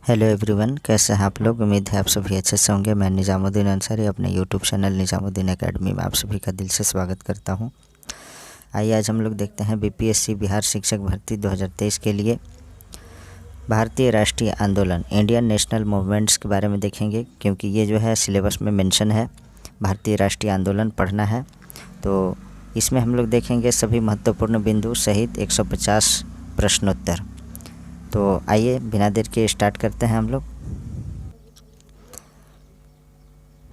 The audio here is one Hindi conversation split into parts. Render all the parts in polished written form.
हेलो एवरीवन, कैसे हैं आप लोग। उम्मीद है आप सभी अच्छे से होंगे। मैं निजामुद्दीन अंसारी अपने यूट्यूब चैनल निजामुद्दीन एकेडमी में आप सभी का दिल से स्वागत करता हूं। आइए आज हम लोग देखते हैं बीपीएससी बिहार शिक्षक भर्ती 2023 के लिए भारतीय राष्ट्रीय आंदोलन इंडियन नेशनल मूवमेंट्स के बारे में देखेंगे, क्योंकि ये जो है सिलेबस में मेंशन है, भारतीय राष्ट्रीय आंदोलन पढ़ना है। तो इसमें हम लोग देखेंगे सभी महत्वपूर्ण बिंदु सहित 150 प्रश्नोत्तर। तो आइए बिना देर के स्टार्ट करते हैं हम लोग।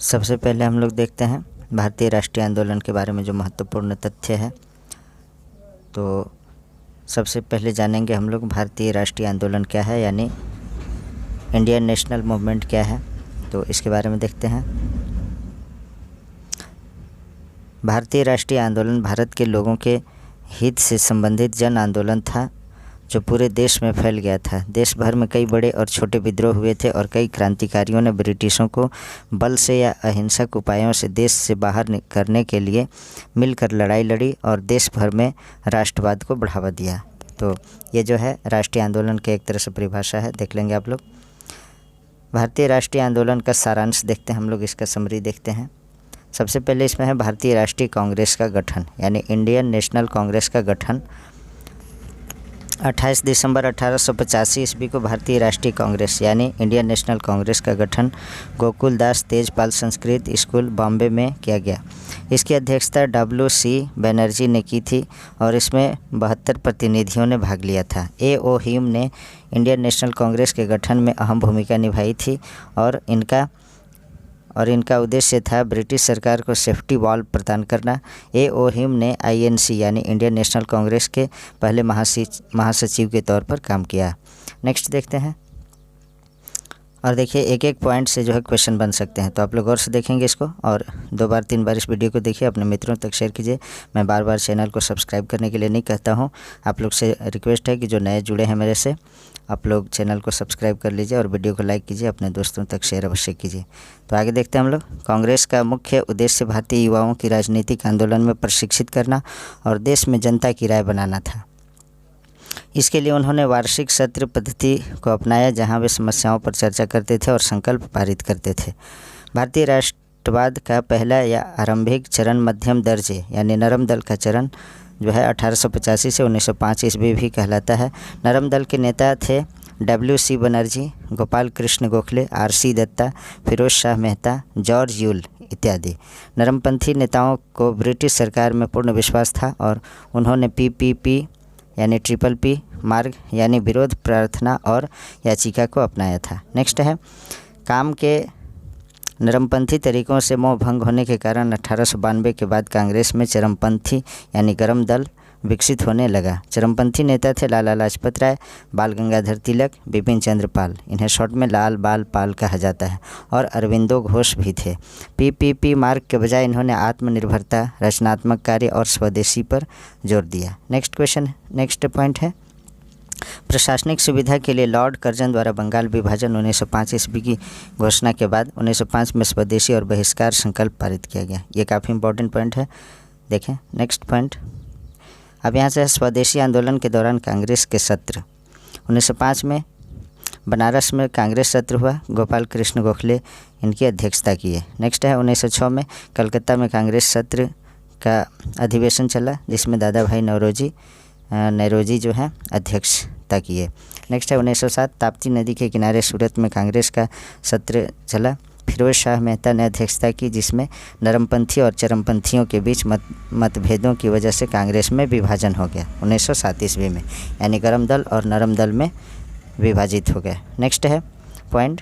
सबसे पहले हम लोग देखते हैं भारतीय राष्ट्रीय आंदोलन के बारे में जो महत्वपूर्ण तथ्य है। तो सबसे पहले जानेंगे हम लोग भारतीय राष्ट्रीय आंदोलन क्या है, यानी इंडियन नेशनल मूवमेंट क्या है। तो इसके बारे में देखते हैं। भारतीय राष्ट्रीय आंदोलन भारत के लोगों के हित से संबंधित जन आंदोलन था जो पूरे देश में फैल गया था। देश भर में कई बड़े और छोटे विद्रोह हुए थे और कई क्रांतिकारियों ने ब्रिटिशों को बल से या अहिंसक उपायों से देश से बाहर करने के लिए मिलकर लड़ाई लड़ी और देश भर में राष्ट्रवाद को बढ़ावा दिया। तो ये जो है राष्ट्रीय आंदोलन की एक तरह से परिभाषा है, देख लेंगे आप लोग। भारतीय राष्ट्रीय आंदोलन का सारांश देखते हैं हम लोग, इसका समरी देखते हैं। सबसे पहले इसमें है भारतीय राष्ट्रीय कांग्रेस का गठन, यानी इंडियन नेशनल कांग्रेस का गठन। 28 दिसंबर 1885 ईस्वी को भारतीय राष्ट्रीय कांग्रेस यानी इंडियन नेशनल कांग्रेस का गठन गोकुल दास तेजपाल संस्कृत स्कूल बॉम्बे में किया गया। इसकी अध्यक्षता WC बनर्जी ने की थी और इसमें 72 प्रतिनिधियों ने भाग लिया था। A.O. ह्यूम ने इंडियन नेशनल कांग्रेस के गठन में अहम भूमिका निभाई थी और इनका उद्देश्य था ब्रिटिश सरकार को सेफ्टी वॉल्व प्रदान करना। A.O. ह्यूम ने INC यानी इंडियन नेशनल कांग्रेस के पहले महासचिव के तौर पर काम किया। नेक्स्ट देखते हैं और देखिए एक एक पॉइंट से जो है क्वेश्चन बन सकते हैं। तो आप लोग और से देखेंगे इसको और 2 बार 3 बार इस वीडियो को देखिए, अपने मित्रों तक शेयर कीजिए। मैं बार बार चैनल को सब्सक्राइब करने के लिए नहीं कहता हूं, आप लोग से रिक्वेस्ट है कि जो नए जुड़े हैं मेरे से, आप लोग चैनल को सब्सक्राइब कर लीजिए और वीडियो को लाइक कीजिए, अपने दोस्तों तक शेयर अवश्य कीजिए। तो आगे देखते हैं हम लोग। कांग्रेस का मुख्य उद्देश्य भारतीय युवाओं की राजनीतिक आंदोलन में प्रशिक्षित करना और देश में जनता की राय बनाना था। इसके लिए उन्होंने वार्षिक सत्र पद्धति को अपनाया, जहां वे समस्याओं पर चर्चा करते थे और संकल्प पारित करते थे। भारतीय राष्ट्रवाद का पहला या आरंभिक चरण मध्यम दर्जे यानी नरम दल का चरण जो है 1885 से 1905 ईस्वी भी कहलाता है। नरम दल के नेता थे WC Banerjee, Gopal Krishna Gokhale, RC Dutta, Firoz Shah Mehta, George Yule इत्यादि। नरमपंथी नेताओं को ब्रिटिश सरकार में पूर्ण विश्वास था और उन्होंने PPP यानी PPP मार्ग यानी विरोध प्रार्थना और याचिका को अपनाया था। नेक्स्ट है काम के नरमपंथी तरीकों से मोह भंग होने के कारण 1892 के बाद कांग्रेस में चरमपंथी यानी गरम दल विकसित होने लगा। चरमपंथी नेता थे लाला लाजपत राय, बाल गंगाधर तिलक, बिपिन चंद्र पाल, इन्हें शॉर्ट में लाल बाल पाल कहा जाता है, और अरविंदो घोष भी थे। PPP मार्ग के बजाय इन्होंने आत्मनिर्भरता, रचनात्मक कार्य और स्वदेशी पर जोर दिया। नेक्स्ट पॉइंट है प्रशासनिक सुविधा के लिए लॉर्ड कर्जन द्वारा बंगाल विभाजन 1905 ईस्वी की घोषणा के बाद 1905 में स्वदेशी और बहिष्कार संकल्प पारित किया गया। ये काफ़ी इंपॉर्टेंट पॉइंट है, देखें। नेक्स्ट पॉइंट अब यहाँ से स्वदेशी आंदोलन के दौरान कांग्रेस के सत्र। 1905 में बनारस में कांग्रेस सत्र हुआ, गोपाल कृष्ण गोखले इनकी अध्यक्षता की है। नेक्स्ट है 1906 में कलकत्ता में कांग्रेस सत्र का अधिवेशन चला, जिसमें दादा भाई नौरोजी जो है अध्यक्षता की है। नेक्स्ट है 1907 ताप्ती नदी के किनारे सूरत में कांग्रेस का सत्र चला। फिरोज शाह मेहता ने अध्यक्षता की, जिसमें नरमपंथी और चरमपंथियों के बीच मतभेदों की वजह से कांग्रेस में विभाजन हो गया 1907 ईस्वी में, यानी गरम दल और नरम दल में विभाजित हो गया। नेक्स्ट है पॉइंट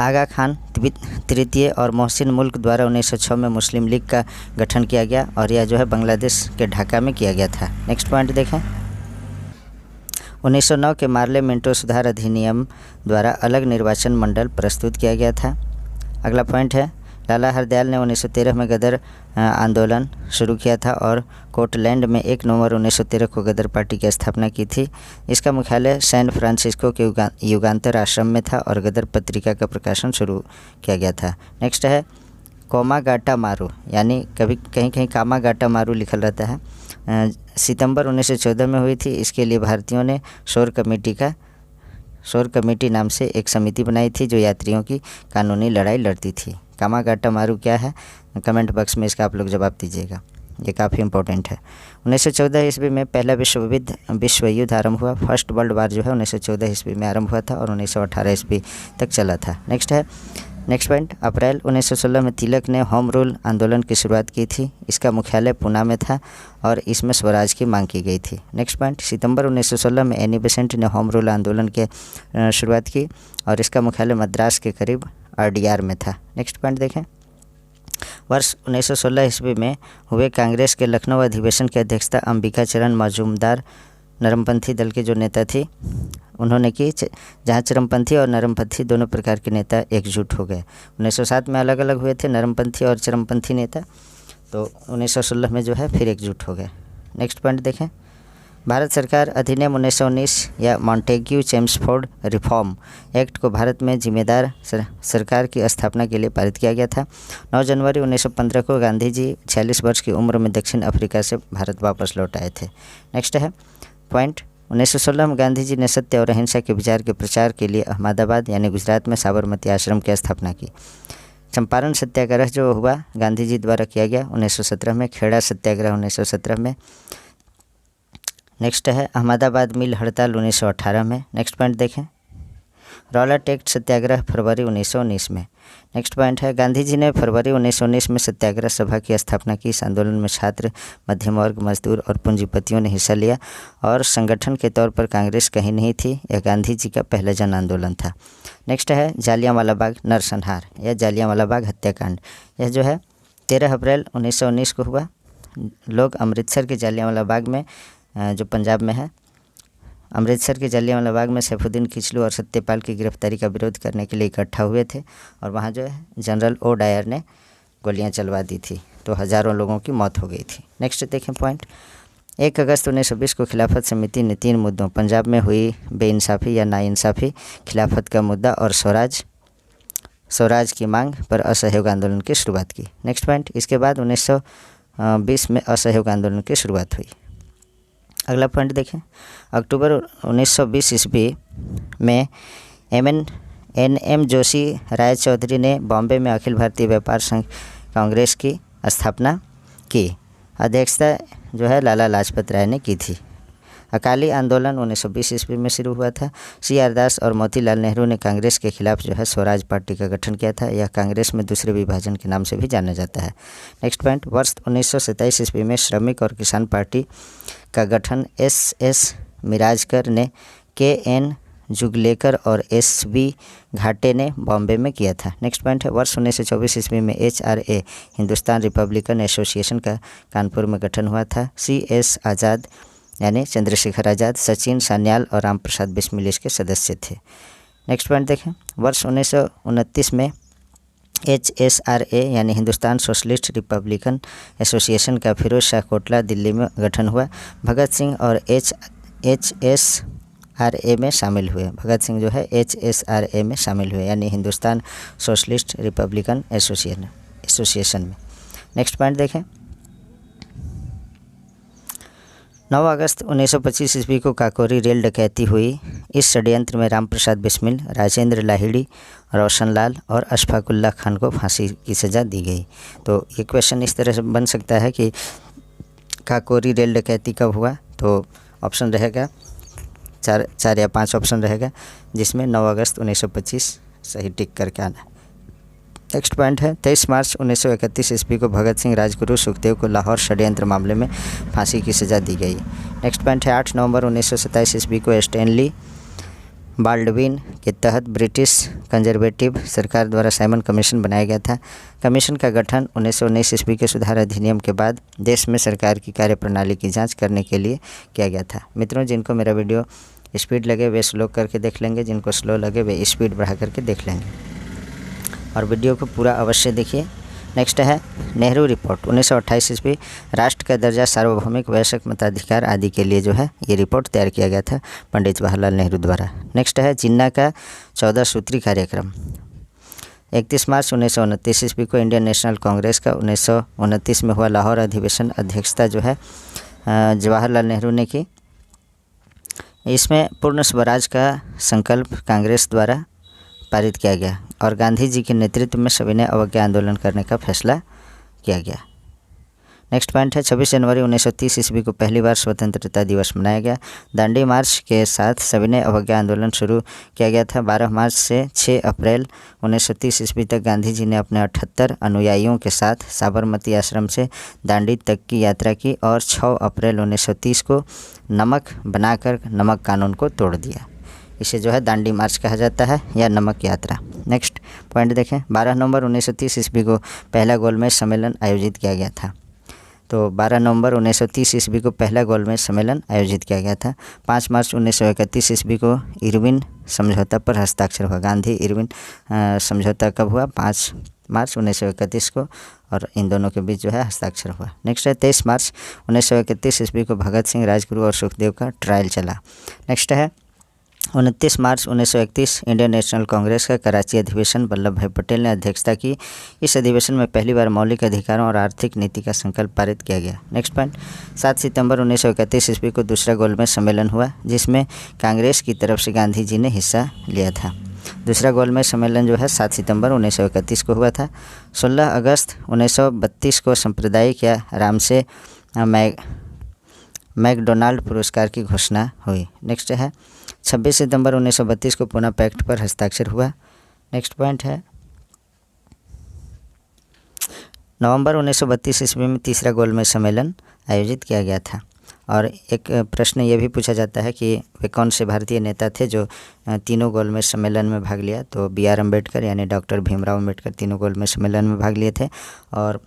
आगा खान तृतीय और मोहसिन मुल्क द्वारा 1906 में मुस्लिम लीग का गठन किया गया और यह जो है बांग्लादेश के ढाका में किया गया था। नेक्स्ट पॉइंट देखें 1909 के मार्ले मिंटो सुधार अधिनियम द्वारा अलग निर्वाचन मंडल प्रस्तुत किया गया था। अगला पॉइंट है लाला हरदयाल ने 1913 में गदर आंदोलन शुरू किया था और कोटलैंड में 1 नवंबर 1913 को गदर पार्टी की स्थापना की थी। इसका मुख्यालय सैन फ्रांसिस्को के युगांतर आश्रम में था और गदर पत्रिका का प्रकाशन शुरू किया गया था। नेक्स्ट है कोमागाटा मारू, यानी कभी कहीं कामागाटा मारू लिखा रहता है, सितंबर 1914 में हुई थी। इसके लिए भारतीयों ने शोर कमेटी का शोर कमेटी नाम से एक समिति बनाई थी जो यात्रियों की कानूनी लड़ाई लड़ती थी। कामागाटा मारू क्या है, कमेंट बॉक्स में इसका आप लोग जवाब दीजिएगा, ये काफ़ी इंपॉर्टेंट है। 1914 ईस्वी में पहला विश्व युद्ध आरंभ हुआ। फर्स्ट वर्ल्ड वार जो है 1914 ईस्वी में आरंभ हुआ था और 1918 ईस्वी तक चला था। नेक्स्ट पॉइंट, अप्रैल 1916 में तिलक ने होम रूल आंदोलन की शुरुआत की थी। इसका मुख्यालय पूना में था और इसमें स्वराज की मांग की गई थी। नेक्स्ट पॉइंट, सितंबर 1916 में एनी बेसेंट ने होम रूल आंदोलन की शुरुआत की और इसका मुख्यालय मद्रास के करीब RDR में था। नेक्स्ट पॉइंट देखें, वर्ष 1916 ईस्वी में हुए कांग्रेस के लखनऊ अधिवेशन की अध्यक्षता अंबिका चरण मजूमदार नरमपंथी दल के जो नेता थी उन्होंने की, जहां चरमपंथी और नरमपंथी दोनों प्रकार के नेता एकजुट हो गए। 1907 में अलग अलग हुए थे नरमपंथी और चरमपंथी नेता, तो 1916 में जो है फिर एकजुट हो गए। नेक्स्ट पॉइंट देखें, भारत सरकार अधिनियम 1919 या मॉन्टेग्यू चेम्सफोर्ड रिफॉर्म एक्ट को भारत में जिम्मेदार सरकार की स्थापना के लिए पारित किया गया था। 9 जनवरी 1915 को गांधी जी 46 वर्ष की उम्र में दक्षिण अफ्रीका से भारत वापस लौट आए थे। नेक्स्ट है पॉइंट, 1916 में गांधी जी ने सत्य और अहिंसा के विचार के प्रचार के लिए अहमदाबाद यानी गुजरात में साबरमती आश्रम की स्थापना की। चंपारण सत्याग्रह जो हुआ गांधी जी द्वारा किया गया 1917 में। खेड़ा सत्याग्रह 1917 में। नेक्स्ट है अहमदाबाद मिल हड़ताल 1918 में। नेक्स्ट पॉइंट देखें, रॉलेट एक्ट सत्याग्रह फरवरी 1919 में। नेक्स्ट पॉइंट है गांधी जी ने फरवरी 1919 में सत्याग्रह सभा की स्थापना की। इस आंदोलन में छात्र, मध्यम वर्ग, मजदूर और पूंजीपतियों ने हिस्सा लिया और संगठन के तौर पर कांग्रेस कहीं नहीं थी। यह गांधी जी का पहला जन आंदोलन था। नेक्स्ट है जालियांवाला बाग नरसंहार या जालियांवाला बाग हत्याकांड। यह जो है 13 अप्रैल 1919 को हुआ। लोग अमृतसर के जालियांवाला बाग में, जो पंजाब में है, अमृतसर के जालियांवाला बाग में सैफुद्दीन किचलू और सत्यपाल की गिरफ्तारी का विरोध करने के लिए इकट्ठा हुए थे और वहाँ जो है जनरल ओ डायर ने गोलियां चलवा दी थी, तो हज़ारों लोगों की मौत हो गई थी। नेक्स्ट देखें पॉइंट, 1 अगस्त 1920 को खिलाफत समिति ने 3 मुद्दों, पंजाब में हुई बेइंसाफ़ी या नाइंसाफ़ी, खिलाफत का मुद्दा और स्वराज की मांग पर असहयोग आंदोलन की शुरुआत की। नेक्स्ट पॉइंट, इसके बाद 1920 में असहयोग आंदोलन की शुरुआत हुई। अगला पॉइंट देखें, अक्टूबर 1920 ईस्वी में NM जोशी राय चौधरी ने बॉम्बे में अखिल भारतीय व्यापार संघ कांग्रेस की स्थापना की। अध्यक्षता जो है लाला लाजपत राय ने की थी। अकाली आंदोलन 1920 ईस्वी में शुरू हुआ था। CR दास और मोतीलाल नेहरू ने कांग्रेस के खिलाफ जो है स्वराज पार्टी का गठन किया था। यह कांग्रेस में दूसरे विभाजन के नाम से भी जाना जाता है। नेक्स्ट पॉइंट, वर्ष 1927 ईस्वी में श्रमिक और किसान पार्टी का गठन SS मिराजकर ने, KN जुगलेकर और SV घाटे ने बॉम्बे में किया था। नेक्स्ट पॉइंट है, वर्ष 1924 ईस्वी में HRA हिंदुस्तान रिपब्लिकन एसोसिएशन का कानपुर में गठन हुआ था। CS आज़ाद यानी चंद्रशेखर आज़ाद, सचिन सान्याल और राम प्रसाद बिस्मिल इसके सदस्य थे। नेक्स्ट पॉइंट देखें, वर्ष 1929 में HSRA यानी हिंदुस्तान सोशलिस्ट रिपब्लिकन एसोसिएशन का फिरोज शाह कोटला दिल्ली में गठन हुआ। भगत सिंह और HSRA में शामिल हुए। भगत सिंह जो है HSRA में शामिल हुए यानी हिंदुस्तान सोशलिस्ट रिपब्लिकन एसोसिएशन में। नेक्स्ट पॉइंट देखें, 9 अगस्त 1925 ईस्वी को काकोरी रेल डकैती हुई। इस षड्यंत्र में राम प्रसाद बिस्मिल, राजेंद्र लाहिड़ी, रोशनलाल और अशफाकुल्ला खान को फांसी की सज़ा दी गई। तो ये क्वेश्चन इस तरह से बन सकता है कि काकोरी रेल डकैती कब हुआ, तो ऑप्शन रहेगा 4 या 5 ऑप्शन रहेगा, जिसमें 9 अगस्त 1925 सही टिक करके आना। नेक्स्ट पॉइंट है, 23 मार्च 1931 ईस्वी को भगत सिंह, राजगुरु, सुखदेव को लाहौर षड्यंत्र मामले में फांसी की सज़ा दी गई। नेक्स्ट पॉइंट है, 8 नवंबर 1927 ईस्वी को स्टैनली बाल्डविन के तहत ब्रिटिश कंजर्वेटिव सरकार द्वारा साइमन कमीशन बनाया गया था। कमीशन का गठन 1919 ईस्वी के सुधार अधिनियम के बाद देश में सरकार की कार्यप्रणाली की जाँच करने के लिए किया गया था। मित्रों, जिनको मेरा वीडियो स्पीड लगे वे स्लो करके देख लेंगे, जिनको स्लो लगे वे स्पीड बढ़ा करके देख लेंगे और वीडियो को पूरा अवश्य देखिए। नेक्स्ट है नेहरू रिपोर्ट 1928 ईस्वी, राष्ट्र का दर्जा, सार्वभौमिक वयस्क मताधिकार आदि के लिए जो है ये रिपोर्ट तैयार किया गया था पंडित जवाहरलाल नेहरू द्वारा। नेक्स्ट है जिन्ना का 14 सूत्री कार्यक्रम। 31 मार्च 1929 ईस्वी को इंडियन नेशनल कांग्रेस का 1929 में हुआ लाहौर अधिवेशन, अध्यक्षता जो है जवाहरलाल नेहरू ने की। इसमें पूर्ण स्वराज का संकल्प कांग्रेस द्वारा पारित किया गया और गांधी जी के नेतृत्व में सभी ने अवज्ञा आंदोलन करने का फैसला किया गया। नेक्स्ट पॉइंट है 26 जनवरी 1930 ईस्वी को पहली बार स्वतंत्रता दिवस मनाया गया। दांडी मार्च के साथ सविनय अवज्ञा आंदोलन शुरू किया गया था। 12 मार्च से 6 अप्रैल 1930 ईस्वी तक गांधी जी ने अपने 78 अनुयायियों के साथ साबरमती आश्रम से दांडी तक की यात्रा की और 6 अप्रैल 1930 को नमक बनाकर नमक कानून को तोड़ दिया। इसे जो है दांडी मार्च कहा जाता है या नमक यात्रा। नेक्स्ट पॉइंट देखें, 12 नवंबर 1930 ईस्वी को पहला गोलमेज सम्मेलन आयोजित किया गया था। तो 12 नवंबर 1930 ईस्वी को पहला गोलमेज सम्मेलन आयोजित किया गया था। 5 मार्च 1931 ईस्वी को इरविन समझौता पर हस्ताक्षर हुआ। गांधी इरविन समझौता कब हुआ? 5 मार्च 1931 को, और इन दोनों के बीच जो है हस्ताक्षर हुआ। नेक्स्ट है 23 मार्च 1931 ईस्वी को भगत सिंह, राजगुरु और सुखदेव का ट्रायल चला। नेक्स्ट है 29 मार्च 1931 इंडियन नेशनल कांग्रेस का कराची अधिवेशन वल्लभ भाई पटेल ने अध्यक्षता की। इस अधिवेशन में पहली बार मौलिक अधिकारों और आर्थिक नीति का संकल्प पारित किया गया। नेक्स्ट पॉइंट, 7 सितंबर 1931 ईस्वी को दूसरा गोलमेज सम्मेलन हुआ जिसमें कांग्रेस की तरफ से गांधी जी ने हिस्सा लिया था। दूसरा गोलमेज सम्मेलन जो है 7 सितंबर 1931 को हुआ था। 16 अगस्त 1932 को सांप्रदायिक या राम से मैकडोनाल्ड पुरस्कार की घोषणा हुई। नेक्स्ट है 26 सितंबर 1932 को पूना पैक्ट पर हस्ताक्षर हुआ। नेक्स्ट पॉइंट है नवंबर 1932 ईस्वी में तीसरा गोलमेज सम्मेलन आयोजित किया गया था। और एक प्रश्न ये भी पूछा जाता है कि वे कौन से भारतीय नेता थे जो तीनों गोलमेज सम्मेलन में भाग लिया। तो BR अम्बेडकर यानी डॉक्टर भीमराव अम्बेडकर तीनों गोलमेज सम्मेलन में भाग लिए थे और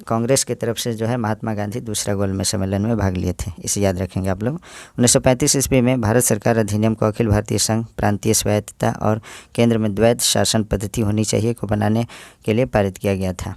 कांग्रेस की तरफ से जो है महात्मा गांधी दूसरा गोलमेज सम्मेलन में भाग लिए थे। इसे याद रखेंगे आप लोग। 1935 ईस्वी में भारत सरकार अधिनियम को अखिल भारतीय संघ, प्रांतीय स्वायत्तता और केंद्र में द्वैध शासन पद्धति होनी चाहिए को बनाने के लिए पारित किया गया था।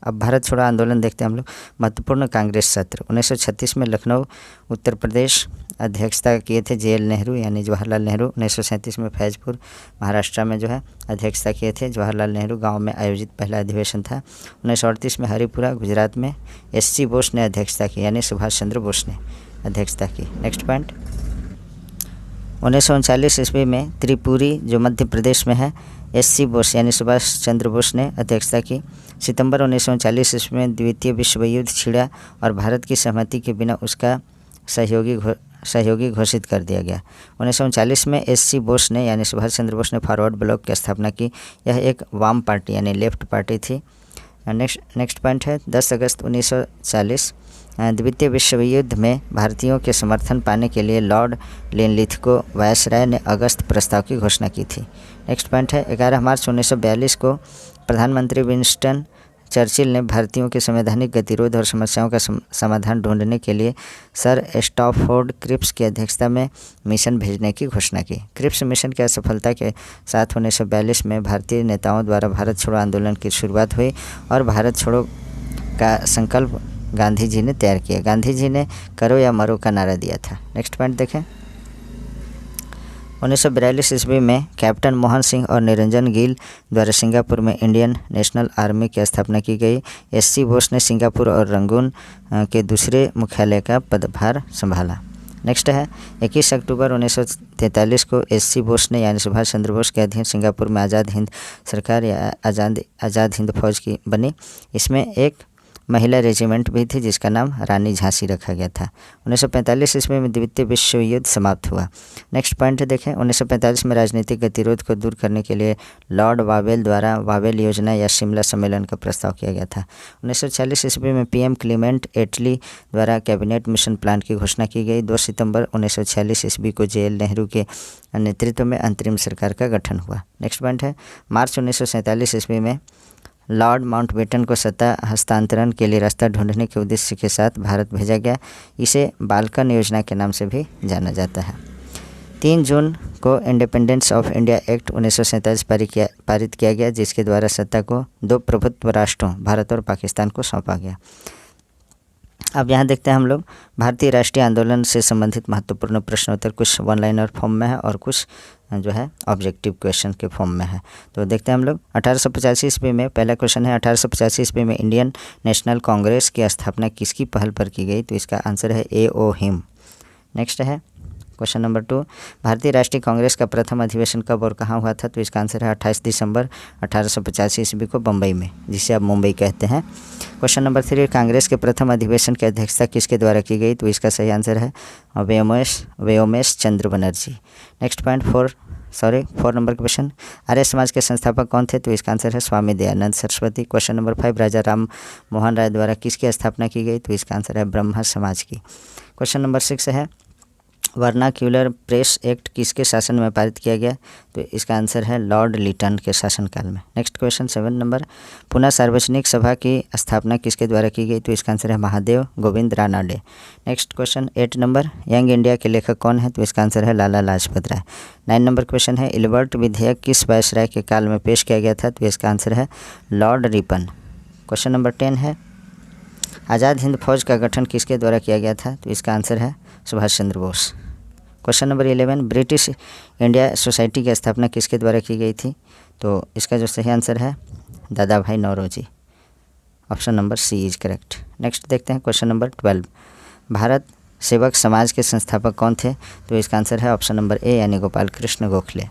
अब भारत छोड़ो आंदोलन देखते हैं हम लोग। महत्वपूर्ण कांग्रेस सत्र 1936 में लखनऊ उत्तर प्रदेश अध्यक्षता किए थे JL नेहरू यानी जवाहरलाल नेहरू। 1937 में फैजपुर महाराष्ट्र में जो है अध्यक्षता किए थे जवाहरलाल नेहरू। गांव में आयोजित पहला अधिवेशन था। 1938 में हरिपुरा गुजरात में SC बोस ने अध्यक्षता की यानी सुभाष चंद्र बोस ने अध्यक्षता की। नेक्स्ट पॉइंट, 1939 ईस्वी में त्रिपुरी जो मध्य प्रदेश में है SC बोस यानी सुभाष चंद्र बोस ने अध्यक्षता की। सितंबर 1939 ईस्वी में द्वितीय विश्व युद्ध छिड़ा और भारत की सहमति के बिना उसका सहयोगी घोषित कर दिया गया। 1939 में SC बोस ने यानी सुभाष चंद्र बोस ने फॉरवर्ड ब्लॉक की स्थापना की। यह एक वाम पार्टी यानी लेफ्ट पार्टी थी। नेक्स्ट पॉइंट है 10 अगस्त 1940 द्वितीय विश्व युद्ध में भारतीयों के समर्थन पाने के लिए लॉर्ड लिनलिथ को वायसराय ने अगस्त प्रस्ताव की घोषणा की थी। नेक्स्ट पॉइंट है 11 मार्च 1942 को प्रधानमंत्री विंस्टन चर्चिल ने भारतीयों के संवैधानिक गतिरोध और समस्याओं का समाधान ढूंढने के लिए सर स्टॉफोर्ड क्रिप्स की अध्यक्षता में मिशन भेजने की घोषणा की। क्रिप्स मिशन की असफलता के साथ 1942 में भारतीय नेताओं द्वारा भारत छोड़ो आंदोलन की शुरुआत हुई और भारत छोड़ो का संकल्प गांधी जी ने तैयार किया। गांधी जी ने करो या मरो का नारा दिया था। नेक्स्ट पॉइंट देखें, 1942 ईस्वी में कैप्टन मोहन सिंह और निरंजन गिल द्वारा सिंगापुर में इंडियन नेशनल आर्मी की स्थापना की गई। SC बोस ने सिंगापुर और रंगून के दूसरे मुख्यालय का पदभार संभाला। नेक्स्ट है 21 अक्टूबर 1943 को SC बोस ने यानी सुभाष चंद्र बोस के अधीन सिंगापुर में आज़ाद हिंद सरकार या आज़ाद हिंद फौज की बनी। इसमें एक महिला रेजिमेंट भी थी जिसका नाम रानी झांसी रखा गया था। 1945 ईस्वी में द्वितीय विश्व युद्ध समाप्त हुआ। नेक्स्ट पॉइंट देखें, 1945 में राजनीतिक गतिरोध को दूर करने के लिए लॉर्ड वावेल द्वारा वावेल योजना या शिमला सम्मेलन का प्रस्ताव किया गया था। 1940 ईस्वी में PM क्लीमेंट एटली द्वारा कैबिनेट मिशन प्लान की घोषणा की गई। 2 सितंबर 1946 ईस्वी को JL नेहरू के नेतृत्व में अंतरिम सरकार का गठन हुआ। नेक्स्ट पॉइंट है मार्च 1947 ईस्वी में लॉर्ड माउंटबेटन को सत्ता हस्तांतरण के लिए रास्ता ढूंढने के उद्देश्य के साथ भारत भेजा गया। इसे बाल्कन योजना के नाम से भी जाना जाता है। 3 जून को इंडिपेंडेंस ऑफ इंडिया एक्ट 1947 पारित किया गया जिसके द्वारा सत्ता को 2 प्रभुत्व राष्ट्रों भारत और पाकिस्तान को सौंपा गया। अब यहाँ देखते हैं हम लोग भारतीय राष्ट्रीय आंदोलन से संबंधित महत्वपूर्ण प्रश्नोत्तर, कुछ 1 लाइनर फॉर्म में है और कुछ जो है ऑब्जेक्टिव क्वेश्चन के फॉर्म में है। तो देखते हैं हम लोग 1885 ईस्वी में पहला क्वेश्चन है 1885 ईस्वी में इंडियन नेशनल कांग्रेस की स्थापना किसकी पहल पर की गई? तो इसका आंसर है A.O. हिम। नेक्स्ट है क्वेश्चन नंबर 2, भारतीय राष्ट्रीय कांग्रेस का प्रथम अधिवेशन कब और कहाँ हुआ था? तो इसका आंसर है 28 दिसंबर 1885 ईस्वी को बम्बई में, जिसे अब मुंबई कहते हैं। क्वेश्चन नंबर 3, कांग्रेस के प्रथम अधिवेशन की अध्यक्षता किसके द्वारा की गई? तो इसका सही आंसर है Vyomesh Chandra Banerjee. Next point 4 number question, Arya Samaj के संस्थापक कौन थे? तो इसका आंसर है स्वामी दयानंद सरस्वती। क्वेश्चन नंबर 5, राजा राम मोहन राय द्वारा किसकी स्थापना की गई? तो इसका आंसर है ब्रह्म समाज की। क्वेश्चन नंबर 6 है, वर्नाक्यूलर प्रेस एक्ट किसके शासन में पारित किया गया? तो इसका आंसर है लॉर्ड लिटन के शासनकाल में। नेक्स्ट क्वेश्चन 7 नंबर, पुणे सार्वजनिक सभा की स्थापना किसके द्वारा की गई? तो इसका आंसर है Mahadev Govind Ranade. Next question 8 number, young India के लेखक कौन है? तो इसका आंसर है लाला लाजपत राय। 9 नंबर क्वेश्चन है, इलबर्ट विधेयक किस वायसराय के काल में पेश किया गया था? तो इसका आंसर है लॉर्ड रिपन। क्वेश्चन नंबर 10 है, आज़ाद हिंद फौज का गठन किसके द्वारा किया गया था? तो इसका आंसर है Subhash Chandra Bose. Question number 11, British India society की स्थापना किसके द्वारा की गई थी? तो इसका जो सही आंसर है Dadabhai Naoroji. Option number C is correct. Next देखते हैं क्वेश्चन नंबर 12, भारत सेवक समाज के संस्थापक कौन थे? तो इसका आंसर है ऑप्शन नंबर ए यानी गोपाल कृष्ण गोखले।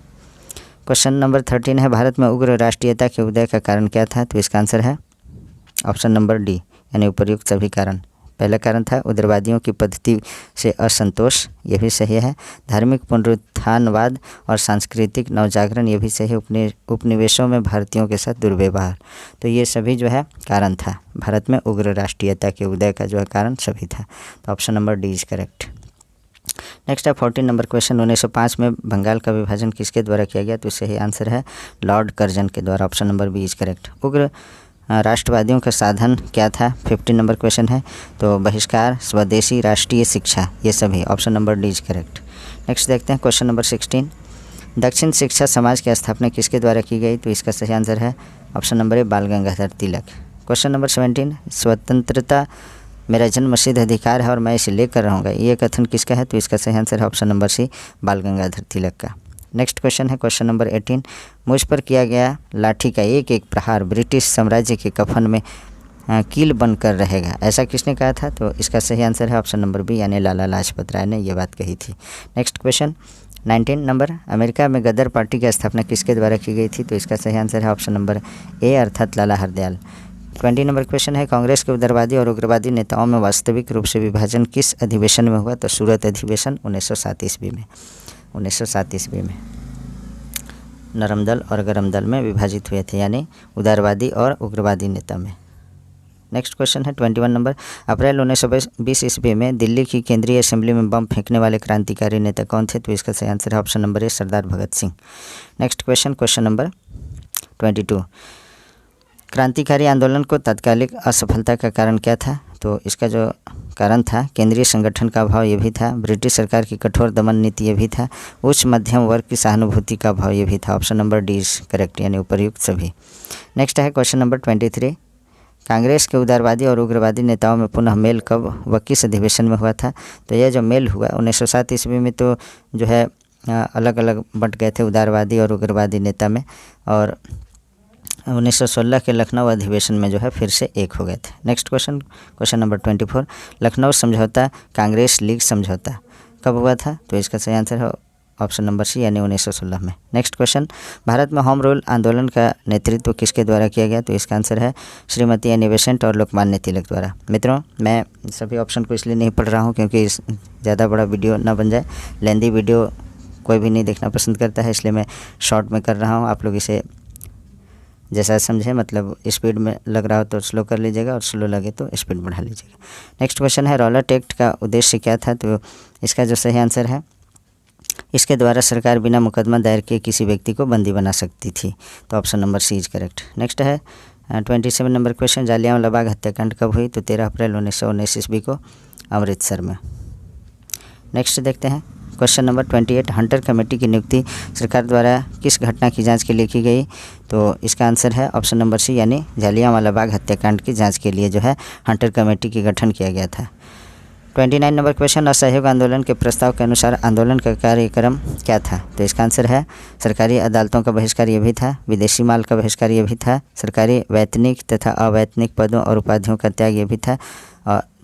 क्वेश्चन नंबर 13 है, भारत में उग्र राष्ट्रीयता के उदय का कारण क्या था? तो इसका आंसर है ऑप्शन नंबर डी यानी उपर्युक्त सभी कारण। पहला कारण था उग्रवादियों की पद्धति से असंतोष, ये भी सही है। धार्मिक पुनरुत्थानवाद और सांस्कृतिक नवजागरण, ये भी सही है। उपनिवेशों में भारतीयों के साथ दुर्व्यवहार, तो ये सभी जो है कारण था। भारत में उग्र राष्ट्रीयता के उदय का जो है कारण सभी था, तो option number D is correct. Next है 14 नंबर क्वेश्चन, 1905 में बंगाल का विभाजन किसके द्वारा किया गया? तो सही आंसर है लॉर्ड कर्जन के द्वारा। Option number B is correct. उग्र राष्ट्रवादियों का साधन क्या था? 15 नंबर क्वेश्चन है, तो बहिष्कार, स्वदेशी, राष्ट्रीय शिक्षा, ये सभी। Option number D is correct. Next देखते हैं क्वेश्चन नंबर 16, दक्षिण शिक्षा समाज की स्थापना किसके द्वारा की गई? तो इसका सही आंसर है ऑप्शन नंबर ए बाल गंगाधर तिलक। क्वेश्चन नंबर 17, स्वतंत्रता मेरा जन्मसिद्ध अधिकार है और मैं इसे लेकर रहूँगा, ये कथन किसका है? तो इसका सही आंसर है ऑप्शन नंबर सी बाल गंगाधर तिलक का। नेक्स्ट क्वेश्चन है क्वेश्चन नंबर 18, मुझ पर किया गया लाठी का एक एक प्रहार ब्रिटिश साम्राज्य के कफन में कील बनकर रहेगा, ऐसा किसने कहा था? तो इसका सही आंसर है ऑप्शन नंबर बी यानी लाला लाजपत राय ने ये बात कही थी। नेक्स्ट क्वेश्चन 19 नंबर, अमेरिका में गदर पार्टी की स्थापना किसके द्वारा की गई थी? तो इसका सही आंसर है ऑप्शन नंबर ए अर्थात लाला हरदयाल। 20 नंबर क्वेश्चन है, कांग्रेस के उदारवादी और उग्रवादी नेताओं में वास्तविक रूप से विभाजन किस अधिवेशन में हुआ? तो सूरत अधिवेशन 1907 ईस्वी में। 1907 ईस्वी में नरम दल और गरम दल में विभाजित हुए थे, यानी उदारवादी और उग्रवादी नेता में। नेक्स्ट क्वेश्चन है 21 नंबर, अप्रैल 1920 ईस्वी में दिल्ली की केंद्रीय असेंबली में बम फेंकने वाले क्रांतिकारी नेता कौन थे? तो इसका सही आंसर है ऑप्शन नंबर ए सरदार Bhagat Singh. Next question number 22, क्रांतिकारी आंदोलन को तात्कालिक असफलता का कारण क्या था? तो इसका जो कारण था केंद्रीय संगठन का अभाव, ये भी था। ब्रिटिश सरकार की कठोर दमन नीति, ये भी था। उच्च मध्यम वर्ग की सहानुभूति का अभाव, ये भी था। Option number D is correct यानी उपर्युक्त सभी। नेक्स्ट है क्वेश्चन नंबर 23, कांग्रेस के उदारवादी और उग्रवादी नेताओं में पुनः मेल कब व किस अधिवेशन में हुआ था? तो यह जो मेल हुआ 1907 ईस्वी में, तो जो है अलग अलग बंट गए थे उदारवादी और उग्रवादी नेता में, और 1916 के लखनऊ अधिवेशन में जो है फिर से एक हो गए थे। नेक्स्ट क्वेश्चन नंबर 24, लखनऊ समझौता कांग्रेस लीग समझौता कब हुआ था? तो इसका सही आंसर है ऑप्शन नंबर सी यानी 1916 में। नेक्स्ट क्वेश्चन, भारत में होम रूल आंदोलन का नेतृत्व किसके द्वारा किया गया? तो इसका आंसर है श्रीमती एनी बेसेंट और लोकमान्य तिलक द्वारा। मित्रों, मैं सभी ऑप्शन को इसलिए नहीं पढ़ रहा हूँ क्योंकि ज़्यादा बड़ा वीडियो ना बन जाए। लेंदी वीडियो कोई भी नहीं देखना पसंद करता है, इसलिए मैं शॉर्ट में कर रहा हूँ। आप लोग इसे जैसा समझे, मतलब स्पीड में लग रहा हो तो स्लो कर लीजिएगा और स्लो लगे तो स्पीड बढ़ा लीजिएगा। नेक्स्ट क्वेश्चन है, रॉलेट एक्ट का उद्देश्य क्या था? तो इसका जो सही आंसर है, इसके द्वारा सरकार बिना मुकदमा दायर किए किसी व्यक्ति को बंदी बना सकती थी, तो option number C is correct. Next है 27 नंबर क्वेश्चन, जालियांवाला बाग हत्याकांड कब हुई? तो 13 अप्रैल 1919 ईस्वी को अमृतसर में। नेक्स्ट देखते हैं क्वेश्चन नंबर 28, हंटर कमेटी की नियुक्ति सरकार द्वारा किस घटना की जांच के लिए की गई? तो इसका आंसर है ऑप्शन नंबर सी यानी जालियांवाला बाग हत्याकांड की जांच के लिए जो है हंटर कमेटी की गठन किया गया था। 29 नंबर क्वेश्चन, असहयोग आंदोलन के प्रस्ताव के अनुसार आंदोलन का कार्यक्रम क्या था? तो इसका आंसर है सरकारी अदालतों का बहिष्कार, ये भी था। विदेशी माल का बहिष्कार, ये भी था। सरकारी वैतनिक तथा अवैतनिक पदों और उपाधियों का त्याग, ये भी था।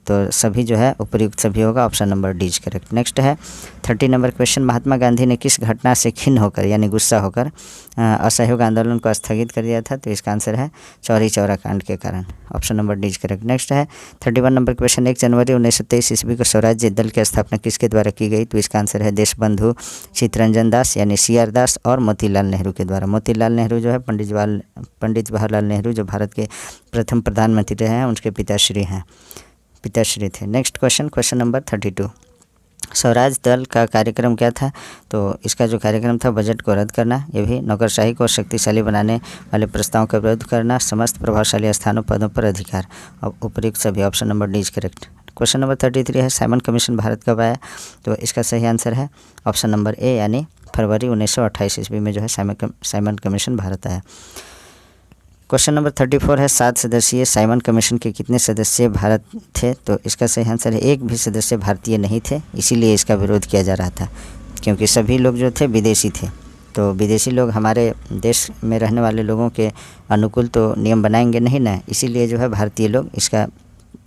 तो सभी जो है उपयुक्त सभी होगा, option number D is correct. Next है 30 नंबर क्वेश्चन, महात्मा गांधी ने किस घटना से खिन्न होकर यानी गुस्सा होकर असहयोग आंदोलन को स्थगित कर दिया था? तो इसका आंसर है चौरी चौरा कांड के कारण, option number D is correct. Next है 31 नंबर क्वेश्चन, 1 जनवरी 1923 ईस्वी को स्वराज्य दल की स्थापना किसके द्वारा की गई? तो इसका आंसर है देशबंधु चित्तरंजन दास यानी CR दास और मोतीलाल नेहरू के द्वारा। मोतीलाल नेहरू जो है पंडित जवाहरलाल नेहरू जो भारत के प्रथम प्रधानमंत्री रहे हैं, उनके पिताश्री थे। नेक्स्ट क्वेश्चन नंबर 32, स्वराज दल का कार्यक्रम क्या था? तो इसका जो कार्यक्रम था बजट को रद्द करना, ये भी नौकरशाही को शक्तिशाली बनाने वाले प्रस्तावों का विरोध करना, समस्त प्रभावशाली स्थानों पदों पर अधिकार, और उपयुक्त सभी, option number D is correct. Question number 33 है साइमन कमीशन भारत कब आया? तो इसका सही आंसर है ऑप्शन नंबर ए यानी फरवरी 1928 ईस्वी में जो है साइमन कमीशन भारत आया। क्वेश्चन नंबर 34 है 7 सदस्यीय साइमन कमीशन के कितने सदस्य भारत थे? तो इसका सही आंसर है एक भी सदस्य भारतीय नहीं थे, इसीलिए इसका विरोध किया जा रहा था, क्योंकि सभी लोग जो थे विदेशी थे। तो विदेशी लोग हमारे देश में रहने वाले लोगों के अनुकूल तो नियम बनाएंगे नहीं ना, इसीलिए जो है भारतीय लोग इसका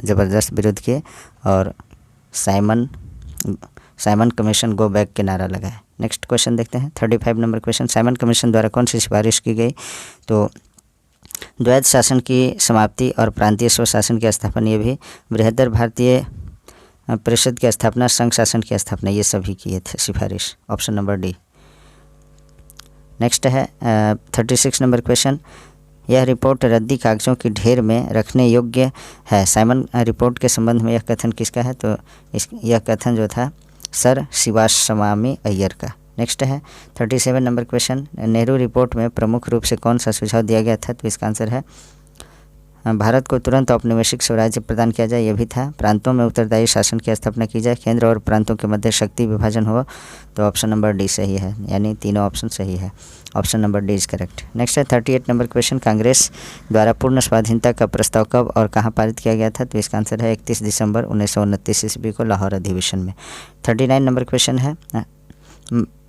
ज़बरदस्त विरोध किए और साइमन कमीशन गो बैक के नारा लगाए। नेक्स्ट क्वेश्चन देखते हैं 35 नंबर क्वेश्चन, साइमन कमीशन द्वारा कौन सी सिफारिश की गई? तो द्वैध शासन की समाप्ति और प्रांतीय स्वशासन की स्थापना, ये भी बृहत्तर भारतीय परिषद की स्थापना, संघ शासन की स्थापना, ये सभी किए थे सिफारिश, ऑप्शन नंबर डी। नेक्स्ट है 36 नंबर क्वेश्चन, यह रिपोर्ट रद्दी कागजों की ढेर में रखने योग्य है। साइमन रिपोर्ट के संबंध में यह कथन किसका है? तो यह कथन जो था सर शिवास्वामी अय्यर का। नेक्स्ट है 37 नंबर क्वेश्चन, नेहरू रिपोर्ट में प्रमुख रूप से कौन सा सुझाव दिया गया था? तो इसका आंसर है भारत को तुरंत औपनिवेशिक स्वराज्य प्रदान किया जाए, यह भी था। प्रांतों में उत्तरदायी शासन की स्थापना की जाए, केंद्र और प्रांतों के मध्य शक्ति विभाजन हो, तो ऑप्शन नंबर डी सही है, यानी तीनों ऑप्शन सही है, option number D is correct. Next है 38 नंबर क्वेश्चन, कांग्रेस द्वारा पूर्ण स्वाधीनता का प्रस्ताव कब और कहाँ पारित किया गया था? तो इसका आंसर है 31 दिसंबर 1929 ईस्वी को लाहौर अधिवेशन में। 39 नंबर क्वेश्चन है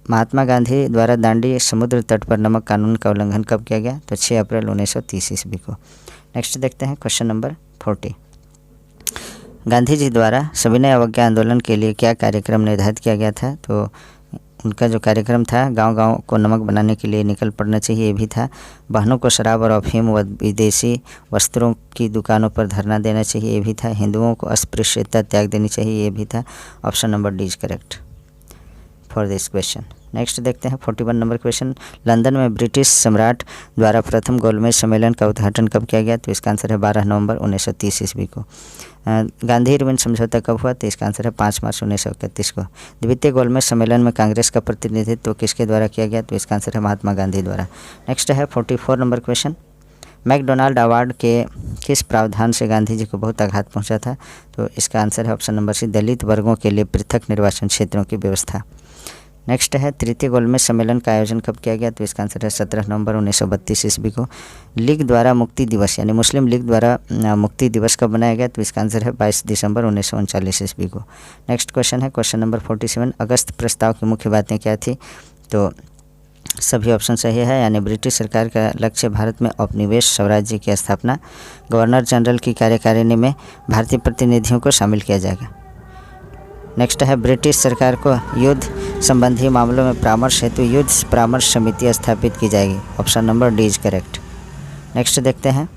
महात्मा गांधी द्वारा दांडी समुद्र तट पर नमक कानून का उल्लंघन कब किया गया? तो 6 अप्रैल 1930 ईस्वी को। नेक्स्ट देखते हैं क्वेश्चन नंबर 40, गांधी जी द्वारा सविनय अवज्ञा आंदोलन के लिए क्या कार्यक्रम निर्धारित किया गया था? तो उनका जो कार्यक्रम था गांव-गांव को नमक बनाने के लिए निकल पड़ना चाहिए, ये भी था। बहनों को शराब और अफीम व विदेशी वस्त्रों की दुकानों पर धरना देना चाहिए, ये भी था। हिंदुओं को अस्पृश्यता त्याग देनी चाहिए, ये भी था। Option number D is correct for this question. Next देखते हैं 41 नंबर क्वेश्चन, लंदन में ब्रिटिश सम्राट द्वारा प्रथम गोलमेज सम्मेलन का उद्घाटन कब किया गया? तो इसका आंसर है 12 नवंबर 1930 ईस्वी को। गांधी इरविन समझौता कब हुआ? तो इसका आंसर है 5 मार्च 1931 को। द्वितीय गोलमेज सम्मेलन में कांग्रेस का प्रतिनिधित्व किसके द्वारा किया गया? तो इसका आंसर है महात्मा गांधी द्वारा। नेक्स्ट है 44 नंबर क्वेश्चन, मैकडोनाल्ड अवार्ड के किस प्रावधान से गांधी जी को बहुत आघात पहुंचा था? तो इसका आंसर है ऑप्शन नंबर सी, दलित वर्गों के लिए पृथक निर्वाचन क्षेत्रों की व्यवस्था। नेक्स्ट है तृतीय गोलमेज सम्मेलन का आयोजन कब किया गया? तो इसका आंसर है 17 नवंबर 1932 ईस्वी को। लीग द्वारा मुक्ति दिवस यानी मुस्लिम लीग द्वारा मुक्ति दिवस कब बनाया गया? तो इसका आंसर है 22 दिसंबर 1939 ईस्वी को। नेक्स्ट क्वेश्चन है क्वेश्चन नंबर 47, अगस्त प्रस्ताव की मुख्य बातें क्या थी? तो सभी ऑप्शन सही है, यानी ब्रिटिश सरकार का लक्ष्य भारत में औपनिवेश स्वराज्य की स्थापना, गवर्नर जनरल की कार्यकारिणी में भारतीय प्रतिनिधियों को शामिल किया जाएगा। नेक्स्ट है ब्रिटिश सरकार को युद्ध संबंधी मामलों में परामर्श हेतु युद्ध परामर्श समिति स्थापित की जाएगी, option number D is correct. Next देखते हैं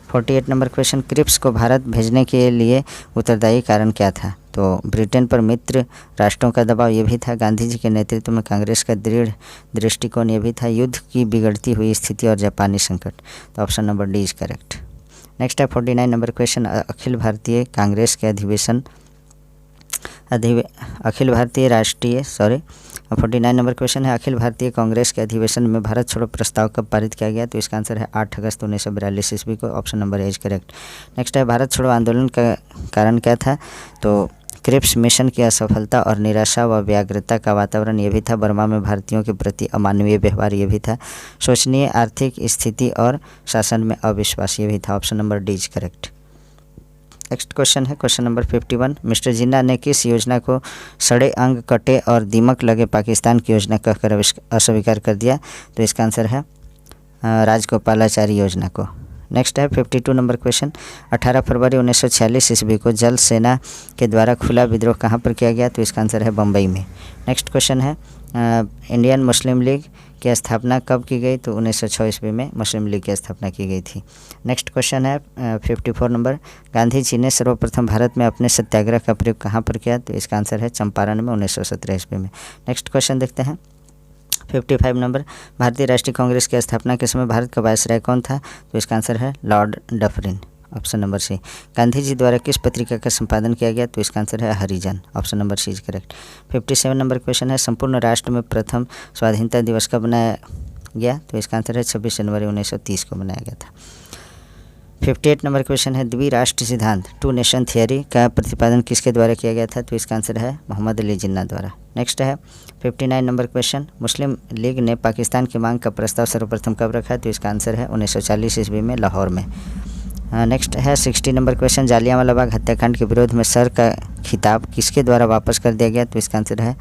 48 नंबर क्वेश्चन, क्रिप्स को भारत भेजने के लिए उत्तरदायी कारण क्या था? तो ब्रिटेन पर मित्र राष्ट्रों का दबाव, ये भी था। गांधी जी के नेतृत्व में कांग्रेस का दृढ़ दृष्टिकोण, ये भी था। युद्ध की बिगड़ती हुई स्थिति और जापानी संकट, तो option number D is correct. Next है 49 नंबर क्वेश्चन, अखिल भारतीय कांग्रेस के 49 नंबर क्वेश्चन है, अखिल भारतीय कांग्रेस के अधिवेशन में भारत छोड़ो प्रस्ताव कब पारित किया गया? तो इसका आंसर है 8 अगस्त 1942 ईस्वी को, option number A is correct. Next है भारत छोड़ो आंदोलन का कारण क्या था? तो क्रिप्स मिशन की असफलता और निराशा व व्याग्रता का वातावरण, ये भी था। बर्मा में भारतीयों के प्रति अमानवीय व्यवहार, ये भी था। शोचनीय आर्थिक स्थिति और शासन में अविश्वास, ये भी था। Option number D is correct. Next question है क्वेश्चन नंबर 51, मिस्टर जिन्ना ने किस योजना को सड़े अंग कटे और दीमक लगे पाकिस्तान की योजना कहकर अस्वीकार कर दिया? तो इसका आंसर है राजगोपालाचारी योजना को, नेक्स्ट है 52 नंबर क्वेश्चन, 18 फरवरी 1946 ईस्वी को जल सेना के द्वारा खुला विद्रोह कहाँ पर किया गया? तो इसका आंसर है बम्बई में। नेक्स्ट क्वेश्चन है इंडियन मुस्लिम लीग की स्थापना कब की गई? तो 1906 ईस्वी में मुस्लिम लीग की स्थापना की गई थी। नेक्स्ट क्वेश्चन है 54 नंबर, गांधी जी ने सर्वप्रथम भारत में अपने सत्याग्रह का प्रयोग कहाँ पर किया? तो इसका आंसर है चंपारण में 1917 ईस्वी में। नेक्स्ट क्वेश्चन देखते हैं 55 नंबर, भारतीय राष्ट्रीय कांग्रेस की स्थापना के समय भारत का वायसराय कौन था? तो इसका आंसर है Lord Dufferin, option number C. Gandhi ji द्वारा किस पत्रिका का संपादन किया गया? तो इसका आंसर है Harijan, option number C is correct. 57 number question है संपूर्ण राष्ट्र में प्रथम स्वाधीनता दिवस कब मनाया गया? तो इसका आंसर है 26 जनवरी 1930 को मनाया गया था। 58 नंबर क्वेश्चन है द्विराष्ट्र सिद्धांत, टू नेशन थियरी का प्रतिपादन किसके द्वारा किया गया था? तो इसका आंसर है मोहम्मद अली जिन्ना द्वारा। नेक्स्ट है 59 नंबर क्वेश्चन, मुस्लिम लीग ने पाकिस्तान की मांग का प्रस्ताव सर्वप्रथम कब रखा? तो इसका आंसर है 1940 ईस्वी में लाहौर में। नेक्स्ट है 60 नंबर क्वेश्चन, जालियांवाला बाग हत्याकांड के विरोध में सर का खिताब किसके द्वारा वापस कर दिया गया? तो इसका आंसर है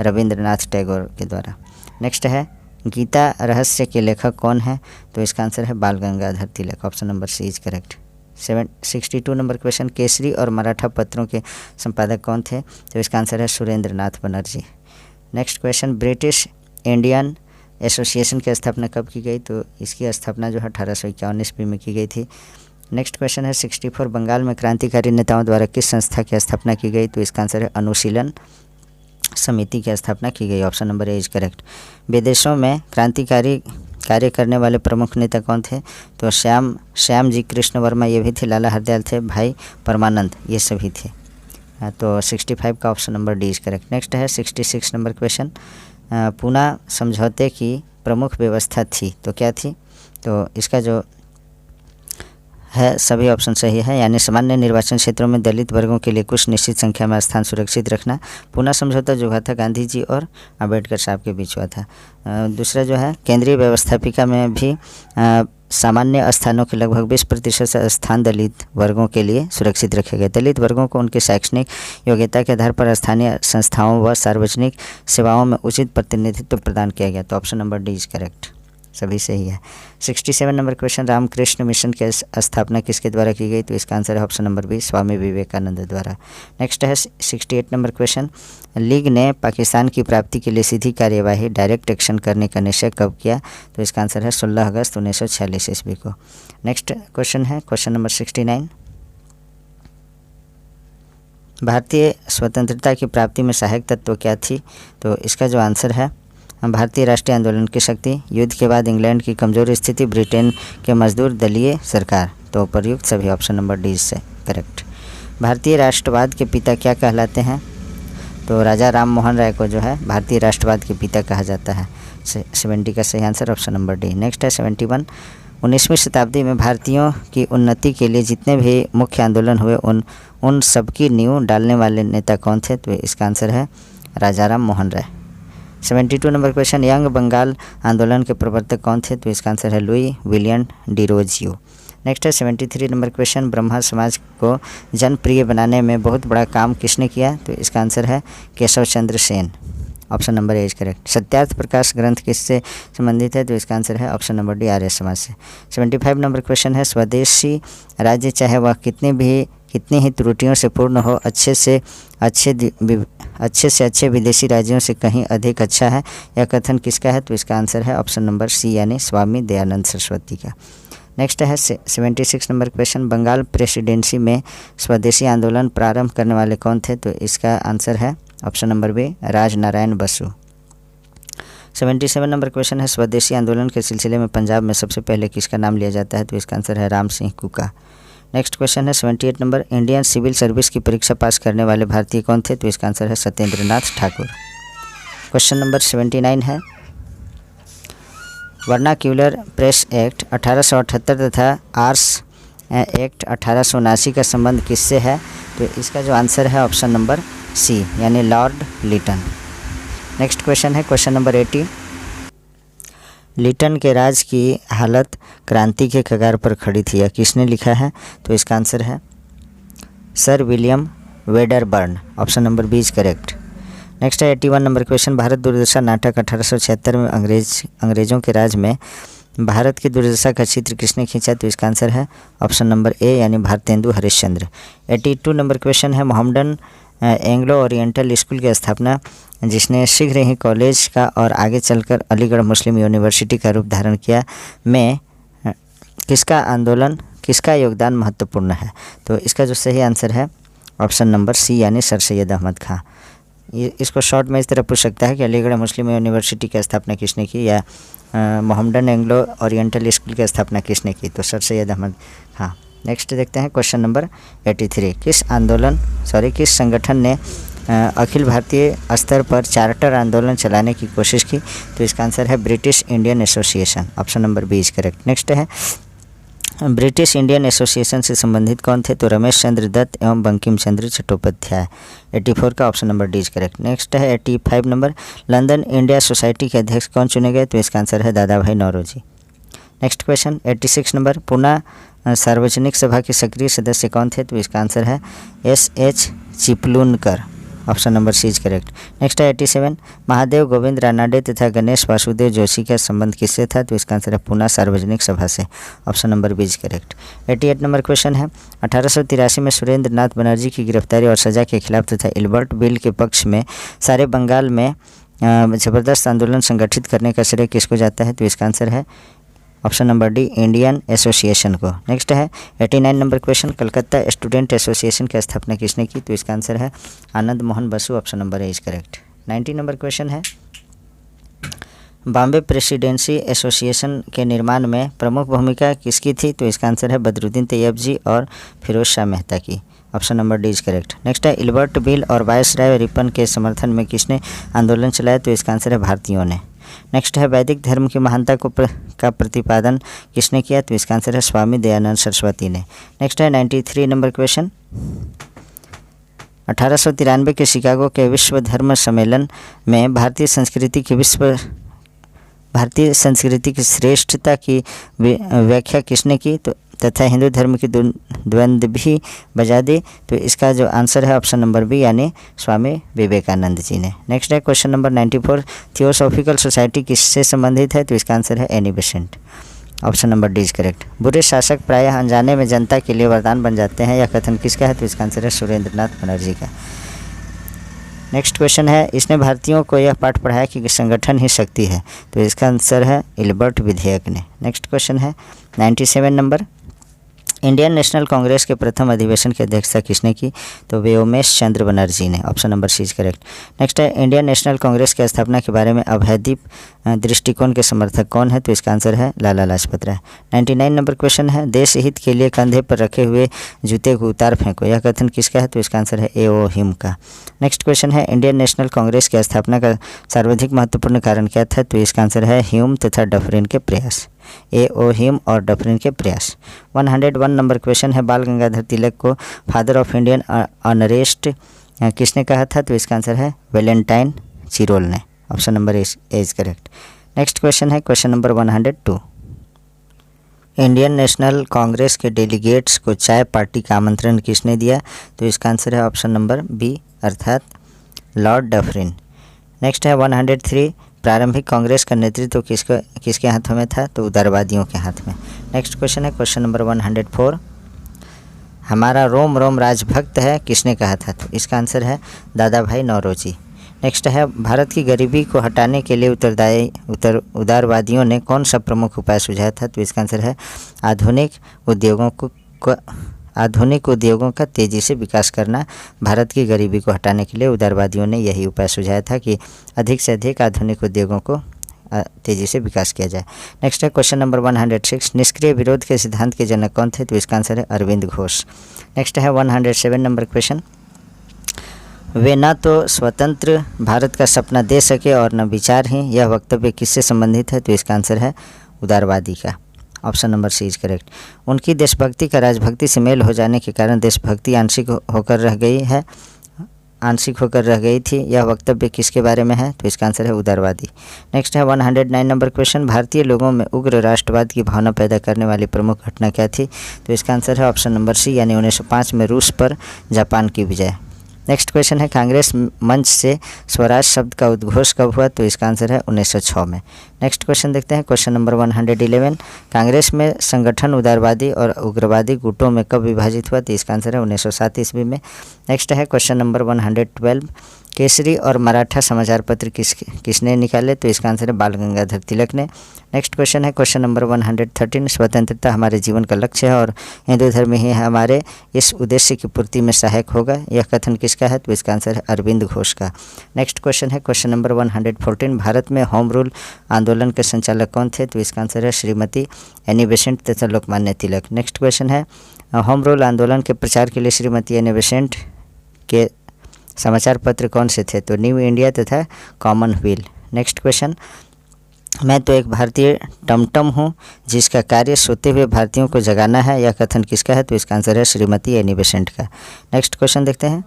रविंद्रनाथ टैगोर के द्वारा। नेक्स्ट है गीता रहस्य के लेखक कौन है? तो इसका आंसर है Bal Gangadhar Tilak, option number C is correct. 62 number question, Kesari और मराठा पत्रों के संपादक कौन थे? तो इसका आंसर है Surendra Nath Banerjee. Next question, British Indian association की स्थापना कब की गई? तो इसकी स्थापना जो है 1851 ईस्वी में की गई थी। नेक्स्ट क्वेश्चन है 64, बंगाल में क्रांतिकारी नेताओं द्वारा किस संस्था की स्थापना की गई? तो इसका आंसर है अनुशीलन समिति की स्थापना की गई, option number A is correct. विदेशों में क्रांतिकारी कार्य करने वाले प्रमुख नेता कौन थे? तो श्याम जी कृष्ण वर्मा ये भी थे, लाला हरदयाल थे, भाई परमानंद ये सभी थे। तो 65 का option number D is correct. Next है 66 नंबर क्वेश्चन, पूना समझौते की प्रमुख व्यवस्था थी तो क्या थी? तो इसका जो है सभी ऑप्शन सही है, यानी सामान्य निर्वाचन क्षेत्रों में दलित वर्गों के लिए कुछ निश्चित संख्या में स्थान सुरक्षित रखना। पूना समझौता जो हुआ था गांधी जी और अंबेडकर साहब के बीच हुआ था। दूसरा जो है केंद्रीय व्यवस्थापिका में भी सामान्य स्थानों के लगभग 20% स्थान दलित वर्गों के लिए सुरक्षित रखे गए। दलित वर्गों को उनके शैक्षणिक योग्यता के आधार पर स्थानीय संस्थाओं व सार्वजनिक सेवाओं में उचित प्रतिनिधित्व प्रदान किया गया। तो option number D is correct, सभी सही है। 67 नंबर क्वेश्चन, रामकृष्ण मिशन की स्थापना किसके द्वारा की गई? तो इसका आंसर है option number B, Swami Vivekananda द्वारा। नेक्स्ट है 68 नंबर क्वेश्चन, लीग ने पाकिस्तान की प्राप्ति के लिए सीधी कार्यवाही डायरेक्ट एक्शन करने का निश्चय कब किया? तो इसका आंसर है 16 अगस्त 1946 ईस्वी को। नेक्स्ट क्वेश्चन है क्वेश्चन नंबर 69, भारतीय स्वतंत्रता की प्राप्ति में सहायक तत्व क्या थी? तो इसका जो आंसर है भारतीय राष्ट्रीय आंदोलन की शक्ति, युद्ध के बाद इंग्लैंड की कमजोर स्थिति, ब्रिटेन के मजदूर दलीय सरकार। तो प्रयुक्त सभी ऑप्शन नंबर डी से करेक्ट। भारतीय राष्ट्रवाद के पिता क्या कहलाते हैं? तो राजा राम मोहन राय को जो है भारतीय राष्ट्रवाद के पिता कहा जाता है। 70 का सही answer option number D. Next है 71, 19वीं शताब्दी में भारतीयों की उन्नति के लिए जितने भी मुख्य आंदोलन हुए उन सबकी नींव डालने वाले नेता कौन थे? तो इसका आंसर है राजा राम मोहन राय। 72 नंबर क्वेश्चन, यंग बंगाल आंदोलन के प्रवर्तक कौन थे? तो इसका आंसर है लुई विलियम डिरोजियो। नेक्स्ट है 73 नंबर क्वेश्चन, ब्रह्मा समाज को जनप्रिय बनाने में बहुत बड़ा काम किसने किया? तो इसका आंसर है Keshav Chandra Sen, option number A is correct. Satyarth Prakash ग्रंथ किससे संबंधित है? तो इसका आंसर है option number D, Arya Samaj से। 75 नंबर क्वेश्चन है, स्वदेशी राज्य चाहे वह कितनी ही त्रुटियों से पूर्ण हो, अच्छे से अच्छे विदेशी राज्यों से कहीं अधिक अच्छा है, यह कथन किसका है? तो इसका आंसर है ऑप्शन नंबर सी, यानी स्वामी दयानंद सरस्वती का। नेक्स्ट है 76 नंबर क्वेश्चन, बंगाल प्रेसिडेंसी में स्वदेशी आंदोलन प्रारंभ करने वाले कौन थे? तो इसका आंसर है option number B, Rajnarayan Basu. 77 नंबर क्वेश्चन है, स्वदेशी आंदोलन के सिलसिले में पंजाब में सबसे पहले किसका नाम लिया जाता है? तो इसका आंसर है राम सिंह कुका। नेक्स्ट क्वेश्चन है 78 नंबर, इंडियन सिविल सर्विस की परीक्षा पास करने वाले भारतीय कौन थे? तो इसका आंसर है सत्येंद्र नाथ ठाकुर। क्वेश्चन नंबर 79 है, वर्नाक्यूलर प्रेस एक्ट 1878 तथा आर्स एक्ट 1879 का संबंध किससे है? तो इसका जो आंसर है ऑप्शन नंबर सी, यानी लॉर्ड लिटन। नेक्स्ट क्वेश्चन है क्वेश्चन नंबर 80, लिटन के राज की हालत क्रांति के कगार पर खड़ी थी, यह किसने लिखा है? तो इसका आंसर है sir William Wedderburn, option number B is correct. Next है 81 नंबर क्वेश्चन, भारत दूरदर्शन नाटक 1876 में अंग्रेजों के राज में भारत की दुर्दशा का चित्र किसने खींचा? तो इसका आंसर है ऑप्शन नंबर ए यानी भारतेंदु हरिश्चंद्र। 82 नंबर क्वेश्चन है, मोहम्मडन एंग्लो ओरिएंटल स्कूल की स्थापना जिसने शीघ्र ही कॉलेज का और आगे चलकर अलीगढ़ मुस्लिम यूनिवर्सिटी का रूप धारण किया में किसका योगदान महत्वपूर्ण है? तो इसका जो सही आंसर है ऑप्शन नंबर सी यानी सर सैयद अहमद खां। इसको शॉर्ट में इस तरह पूछ सकता है कि अलीगढ़ मुस्लिम यूनिवर्सिटी की स्थापना किसने की, या मोहम्मडन एंग्लो ओरिएंटल स्कूल की स्थापना किसने की? तो सर सैयद अहमद खां। नेक्स्ट देखते हैं क्वेश्चन नंबर 83, किस संगठन ने अखिल भारतीय स्तर पर चार्टर आंदोलन चलाने की कोशिश की? तो इसका आंसर है British Indian Association, option number B is correct. Next है, ब्रिटिश इंडियन एसोसिएशन से संबंधित कौन थे? तो रमेश चंद्र दत्त एवं बंकिम चंद्र चट्टोपाध्याय। 84 का option number D is correct. Next है 85 नंबर, लंदन इंडिया सोसाइटी के अध्यक्ष कौन चुने गए? तो इसका आंसर है Dadabhai Naoroji. Next question 86 नंबर, पूना सार्वजनिक सभा के सक्रिय सदस्य कौन थे? तो इसका आंसर है SH Chiplunkar, option number C is correct. Next है 87, महादेव गोविंद रानाडे तथा गणेश वासुदेव जोशी का संबंध किससे था? तो इसका आंसर है पूना सार्वजनिक सभा से, option number B is correct. 88 नंबर क्वेश्चन है, 1883 में सुरेंद्र नाथ बनर्जी की गिरफ्तारी और सजा के खिलाफ तथा इल्बर्ट बिल के पक्ष में सारे बंगाल में ज़बरदस्त आंदोलन संगठित करने का श्रेय किसको जाता है? तो इसका आंसर है option number D Indian association को। नेक्स्ट है 89 number question, Calcutta student association की स्थापना किसने की? तो इसका आंसर है Anand Mohan Basu, option number A is correct. 90 number question है, बॉम्बे प्रेसिडेंसी एसोसिएशन के निर्माण में प्रमुख भूमिका किसकी थी? तो इसका आंसर है बदरुद्दीन तैयब जी और फिरोज शाह मेहता की, option number D is correct. Next है, इल्बर्ट बिल और वायसराय रिपन के समर्थन में किसने आंदोलन चलाया? तो इसका आंसर है भारतीयों ने। नेक्स्ट है, वैदिक धर्म की महानता का प्रतिपादन किसने किया? तो इसका आंसर है स्वामी दयानंद सरस्वती ने। नेक्स्ट है 93 नंबर क्वेश्चन, 1893 के शिकागो के विश्व धर्म सम्मेलन में भारतीय संस्कृति की श्रेष्ठता की व्याख्या किसने की? तो तथा हिंदू धर्म की द्वंद्व भी बजा दी? तो इसका जो आंसर है ऑप्शन नंबर बी यानी स्वामी विवेकानंद जी ने। नेक्स्ट है क्वेश्चन नंबर 94, थियोसॉफिकल सोसाइटी किससे संबंधित है? तो इसका आंसर है Annie Besant, option number D is correct. बुरे शासक प्रायः अनजाने में जनता के लिए वरदान बन जाते हैं, यह कथन किसका है? तो इसका आंसर है सुरेंद्र नाथ बनर्जी का। नेक्स्ट क्वेश्चन है, इसने भारतीयों को यह पाठ पढ़ाया कि संगठन ही शक्ति है? तो इसका आंसर है इल्बर्ट विधेयक ने। नेक्स्ट क्वेश्चन है 97 नंबर, इंडियन नेशनल कांग्रेस के प्रथम अधिवेशन की अध्यक्षता किसने की? तो व्योमेश चंद्र बनर्जी ने, option number C is correct. Next है, इंडियन नेशनल कांग्रेस की स्थापना के बारे में अभयदीप दृष्टिकोण के समर्थक कौन है? तो इसका आंसर है लाला लाजपत राय। 99 नंबर क्वेश्चन है, देश हित के लिए कंधे पर रखे हुए जूते को उतार फेंको, यह कथन किसका है? तो इसका आंसर है A.O. ह्यूम का। नेक्स्ट क्वेश्चन है, इंडियन नेशनल कांग्रेस की स्थापना का सर्वाधिक महत्वपूर्ण कारण क्या था? तो इसका आंसर है ह्यूम तथा डफरिन के प्रयास, A.O. ह्यूम और डफरिन के प्रयास। 101 नंबर क्वेश्चन है, बाल गंगाधर तिलक को फादर ऑफ इंडियन अनरेस्ट किसने कहा था? तो इसका आंसर है वैलेंटाइन चिरोल ने, option number A is correct. Next question है question number 102, Indian national Congress के डेलीगेट्स को चाय पार्टी का आमंत्रण किसने दिया? तो इसका आंसर है ऑप्शन नंबर बी अर्थात लॉर्ड डफरिन। नेक्स्ट है 103, प्रारंभिक कांग्रेस का नेतृत्व किसके हाथों में था? तो उदारवादियों के हाथ में। नेक्स्ट क्वेश्चन है क्वेश्चन नंबर 104, हमारा रोम रोम राजभक्त है किसने कहा था? तो इसका आंसर है दादा भाई नौरोजी। नेक्स्ट है, भारत की गरीबी को हटाने के लिए उदारवादियों ने कौन सा प्रमुख उपाय सुझाया था? तो इसका आंसर है आधुनिक उद्योगों का तेज़ी से विकास करना। भारत की गरीबी को हटाने के लिए उदारवादियों ने यही उपाय सुझाया था कि अधिक से अधिक आधुनिक उद्योगों को तेज़ी से विकास किया जाए। नेक्स्ट है क्वेश्चन नंबर 106, निष्क्रिय विरोध के सिद्धांत के जनक कौन थे? तो इसका आंसर है अरविंद घोष। नेक्स्ट है 107 नंबर क्वेश्चन, वे न तो स्वतंत्र भारत का सपना दे सके और न विचार ही, यह वक्तव्य किससे संबंधित है? तो इसका आंसर है उदारवादी का, option number C is correct. उनकी देशभक्ति का राजभक्ति से मेल हो जाने के कारण देशभक्ति आंशिक होकर रह गई थी, यह वक्तव्य किसके बारे में है? तो इसका आंसर है उदारवादी। नेक्स्ट है 109 नंबर क्वेश्चन, भारतीय लोगों में उग्र राष्ट्रवाद की भावना पैदा करने वाली प्रमुख घटना क्या थी? तो इसका आंसर है ऑप्शन नंबर सी यानी 1905 में रूस पर जापान की विजय। नेक्स्ट क्वेश्चन है कांग्रेस मंच से स्वराज शब्द का उद्घोष कब हुआ, तो इसका आंसर है 1906 में। नेक्स्ट क्वेश्चन देखते हैं क्वेश्चन नंबर 111, कांग्रेस में संगठन उदारवादी और उग्रवादी गुटों में कब विभाजित हुआ, तो इसका आंसर है 1907 ईस्वी में। नेक्स्ट है क्वेश्चन नंबर 112, केसरी और मराठा समाचार पत्र किसने निकाले, तो इसका आंसर है बाल गंगाधर तिलक ने। नेक्स्ट क्वेश्चन है क्वेश्चन नंबर 113, स्वतंत्रता हमारे जीवन का लक्ष्य है और हिंदू धर्म ही हमारे इस उद्देश्य की पूर्ति में सहायक होगा, यह कथन किसका है, तो इसका आंसर है अरविंद घोष का। नेक्स्ट क्वेश्चन है क्वेश्चन नंबर 114, भारत में होम रूल आंदोलन के संचालक कौन थे, तो इसका आंसर है श्रीमती एनी बेसेंट तथा लोकमान्य तिलक। नेक्स्ट क्वेश्चन है होम रूल आंदोलन के प्रचार के लिए श्रीमती एनी बेसेंट के समाचार पत्र कौन से थे, तो न्यू इंडिया तथा कॉमनवेल्थ। नेक्स्ट क्वेश्चन, मैं तो एक भारतीय टमटम हूँ जिसका कार्य सोते हुए भारतीयों को जगाना है, यह कथन किसका है, तो इसका आंसर है श्रीमती एनी बेसेंट का। नेक्स्ट क्वेश्चन देखते हैं,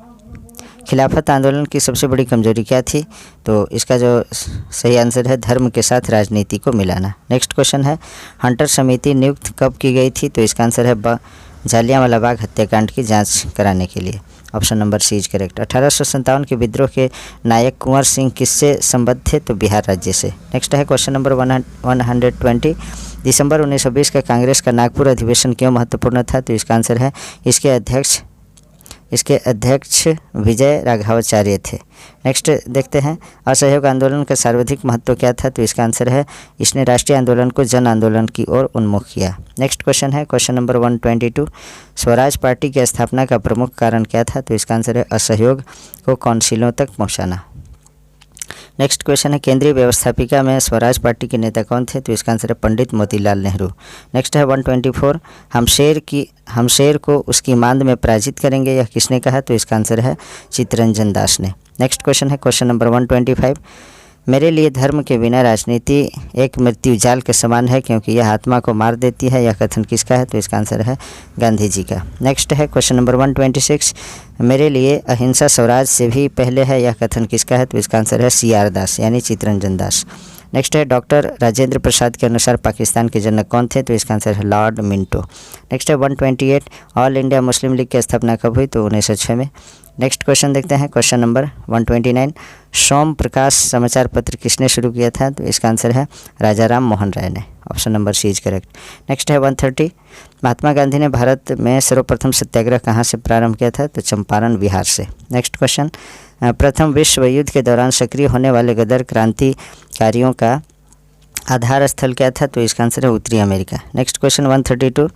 खिलाफत आंदोलन की सबसे बड़ी कमजोरी क्या थी, तो इसका जो सही आंसर है धर्म के साथ राजनीति को मिलाना। नेक्स्ट क्वेश्चन है हंटर समिति नियुक्त कब की गई थी, तो इसका आंसर है जालियांवाला बाग हत्याकांड की जांच कराने के लिए। Option number C is correct. 1857 के विद्रोह के नायक कुंवर सिंह किससे संबद्ध थे, तो बिहार राज्य से। नेक्स्ट है क्वेश्चन नंबर 120, दिसंबर 1920 का कांग्रेस का नागपुर अधिवेशन क्यों महत्वपूर्ण था, तो इसका आंसर है इसके अध्यक्ष विजय राघवाचार्य थे। नेक्स्ट देखते हैं असहयोग आंदोलन का सर्वाधिक महत्व क्या था, तो इसका आंसर है इसने राष्ट्रीय आंदोलन को जन आंदोलन की ओर उन्मुख किया। नेक्स्ट क्वेश्चन है क्वेश्चन नंबर 122, स्वराज पार्टी की स्थापना का प्रमुख कारण क्या था, तो इसका आंसर है असहयोग को काउंसिलों तक पहुंचाना। नेक्स्ट क्वेश्चन है केंद्रीय व्यवस्थापिका में स्वराज पार्टी के नेता कौन थे, तो इसका आंसर है पंडित मोतीलाल नेहरू। नेक्स्ट है 124, हम शेर को उसकी मांद में पराजित करेंगे, यह किसने कहा, तो इसका आंसर है चित्तरंजन दास ने। नेक्स्ट क्वेश्चन है क्वेश्चन नंबर 125, मेरे लिए धर्म के बिना राजनीति एक मृत्यु जाल के समान है क्योंकि यह आत्मा को मार देती है, यह कथन किसका है, तो इसका आंसर है गांधी जी का। नेक्स्ट है क्वेश्चन नंबर 126, मेरे लिए अहिंसा स्वराज से भी पहले है, यह कथन किसका है, तो इसका आंसर है CR दास यानी चित्तरंजन दास। नेक्स्ट है डॉक्टर राजेंद्र प्रसाद के अनुसार पाकिस्तान के जनक कौन थे, तो इसका आंसर है लॉर्ड मिंटो। नेक्स्ट है 128, ऑल इंडिया मुस्लिम लीग की स्थापना कब हुई, तो 1906 में। नेक्स्ट क्वेश्चन देखते हैं क्वेश्चन नंबर 129, सोम प्रकाश समाचार पत्र किसने शुरू किया था, तो इसका आंसर है राजा राम मोहन राय ने। Option number C is correct. Next है 130, महात्मा गांधी ने भारत में सर्वप्रथम सत्याग्रह कहाँ से प्रारंभ किया था, तो चंपारण बिहार से। नेक्स्ट क्वेश्चन, प्रथम विश्व युद्ध के दौरान सक्रिय होने वाले गदर क्रांतिकारियों का आधार स्थल क्या था, तो इसका आंसर है उत्तरी America. Next question 132,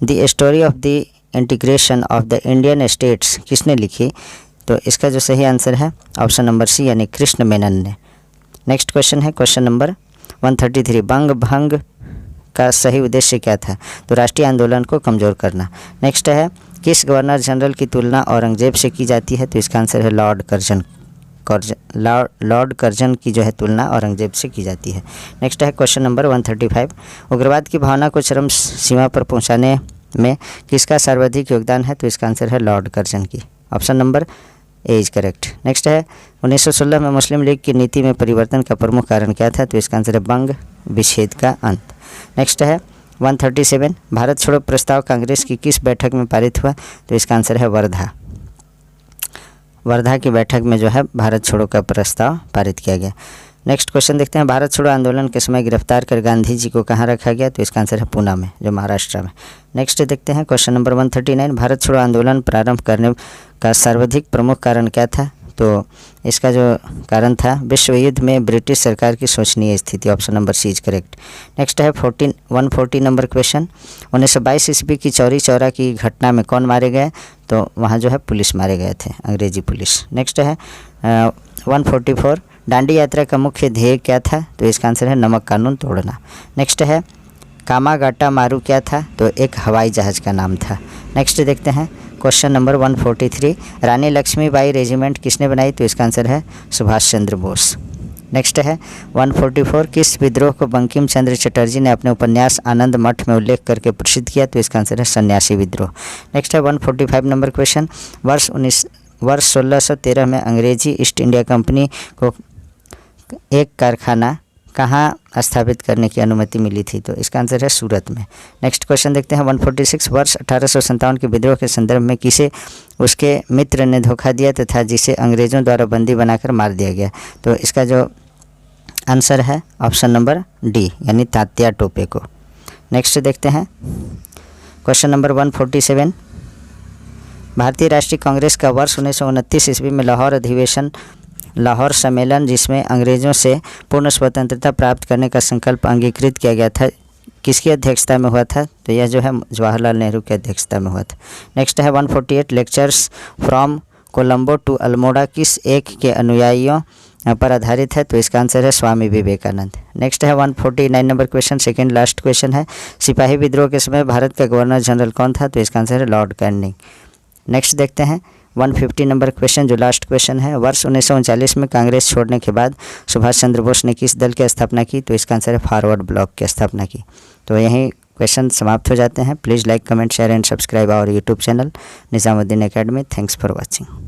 the story of the integration of the Indian states किसने लिखी, तो इसका जो सही आंसर है ऑप्शन नंबर सी यानी कृष्ण मेनन ने। नेक्स्ट क्वेश्चन है क्वेश्चन नंबर 133, बंग भंग का सही उद्देश्य क्या था, तो राष्ट्रीय आंदोलन को कमज़ोर करना। नेक्स्ट है किस गवर्नर जनरल की तुलना औरंगजेब से की जाती है, तो इसका आंसर है लॉर्ड कर्जन की जो है तुलना औरंगजेब से की जाती है। नेक्स्ट है क्वेश्चन नंबर 135, उग्रवाद की भावना को चरम सीमा पर पहुंचाने में किसका सर्वाधिक योगदान है, तो इसका आंसर है लॉर्ड कर्जन की। Option number A is correct. Next है 1916 में मुस्लिम लीग की नीति में परिवर्तन का प्रमुख कारण क्या था, तो इसका आंसर है बंग विच्छेद का अंत। नेक्स्ट है 137, भारत छोड़ो प्रस्ताव कांग्रेस की किस बैठक में पारित हुआ, तो इसका आंसर है वर्धा की बैठक में जो है भारत छोड़ो का प्रस्ताव पारित किया गया। नेक्स्ट क्वेश्चन देखते हैं, भारत छोड़ो आंदोलन के समय गिरफ्तार कर गांधी जी को कहाँ रखा गया, तो इसका आंसर है पूना में, जो महाराष्ट्र में। नेक्स्ट देखते हैं क्वेश्चन नंबर 139, भारत छोड़ो आंदोलन प्रारंभ करने का सर्वाधिक प्रमुख कारण क्या था, तो इसका जो कारण था विश्व युद्ध में ब्रिटिश सरकार की शोचनीय स्थिति। Option number C is correct. Next है 140 नंबर क्वेश्चन, 1922 ईस्वी की चौरी चौरा की घटना में कौन मारे गए, तो वहाँ जो है पुलिस मारे गए थे, अंग्रेजी पुलिस। नेक्स्ट है 144, दांडी यात्रा का मुख्य ध्येय क्या था, तो इसका आंसर है नमक कानून तोड़ना। नेक्स्ट है कामागाटा मारू क्या था, तो एक हवाई जहाज़ का नाम था। नेक्स्ट देखते हैं क्वेश्चन नंबर 143, रानी लक्ष्मीबाई रेजिमेंट किसने बनाई, तो इसका आंसर है सुभाष चंद्र बोस। नेक्स्ट है 144, किस विद्रोह को बंकिम चंद्र चटर्जी ने अपने उपन्यास आनंद मठ में उल्लेख करके प्रसिद्ध किया, तो इसका आंसर है सन्यासी विद्रोह। नेक्स्ट है 145 नंबर क्वेश्चन, वर्ष 1613 में अंग्रेजी ईस्ट इंडिया कंपनी को एक कारखाना कहाँ स्थापित करने की अनुमति मिली थी? तो इसका आंसर है सूरत में। नेक्स्ट क्वेश्चन देखते हैं 146 वर्ष 1857 के विद्रोह के संदर्भ में किसे उसके मित्र ने धोखा दिया तथा जिसे अंग्रेजों द्वारा बंदी बनाकर मार दिया गया? तो इसका जो आंसर है ऑप्शन नंबर डी यानी तात्या टोपे को। नेक्स्ट देखते हैं क्वेश्चन नंबर 147, भारतीय राष्ट्रीय कांग्रेस का वर्ष 1929 ईस्वी में लाहौर सम्मेलन जिसमें अंग्रेज़ों से पूर्ण स्वतंत्रता प्राप्त करने का संकल्प अंगीकृत किया गया था, किसकी अध्यक्षता में हुआ था? तो यह जो है जवाहरलाल नेहरू की अध्यक्षता में हुआ था। नेक्स्ट है 148, lectures from Colombo to Almora किस एक के अनुयायियों पर आधारित है? तो इसका आंसर है स्वामी विवेकानंद। नेक्स्ट है 149 number question, second last question है, सिपाही विद्रोह के समय भारत का गवर्नर जनरल कौन था? तो इसका आंसर है लॉर्ड कैनिंग। नेक्स्ट देखते हैं 150 नंबर क्वेश्चन जो लास्ट क्वेश्चन है, वर्ष 1939 में कांग्रेस छोड़ने के बाद सुभाष चंद्र बोस ने किस दल की स्थापना की? तो इसका आंसर है फॉरवर्ड ब्लॉक की स्थापना की। तो यहीं क्वेश्चन समाप्त हो जाते हैं। Please like, comment, share and subscribe our YouTube channel Nizamuddin academy. Thanks for watching.